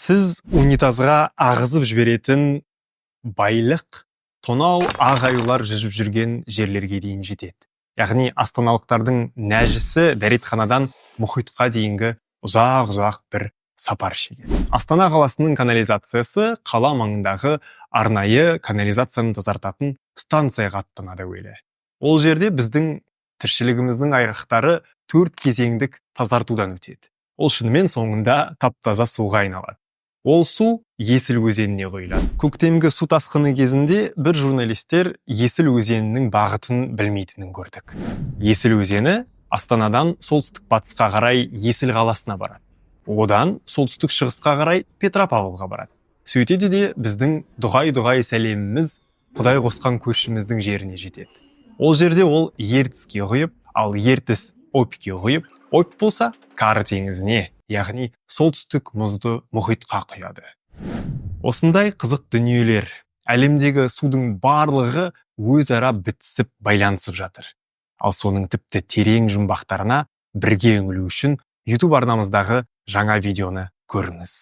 Сіз унитазға ағызып жіберетін байлық тонау ағаюлар жүзіп жүрген жерлерге дейін жетеді. Яғни астаналықтардың нәжісі дәретханадан мұхитқа дейінгі ұзақ бір сапар шегеді. Астана қаласының канализациясы қала маңындағы арнайы канализацияны тазартатын станцияға аттанады әуелі. Ол жерде біздің тіршілігіміздің айғақтары 4 кезеңдік тазартудан өтеді. Ол шынымен соңында тап-таза суға айналады. Ол су Есіл өзеніне құйылады. Көктемгі су тасқыны кезінде бір журналистер Есіл өзенінің бағытын білмейтінін көрдік. Есіл өзені Астанадан солтүстік батысқа қарай Есіл қаласына барады. Одан солтүстік шығысқа қарай Петропавлға барады. Сөйтеді де біздің дұғай сәлеміміз Құдай қосқан көршіміздің жеріне жетеді. Ол жерде ол Ертіске құйып, ал Ертіс Обьке құйып, Обь болса Кары теңізіне, яғни солтүстік мұзды мұхитқа құяды. Осындай қызық дүниелер әлемдегі судың барлығы өзара бітісіп байланысып жатыр. Ал соның тіпті терең жұмбақтарына бірге үңілу үшін YouTube арнамыздағы жаңа видеоны көріңіз.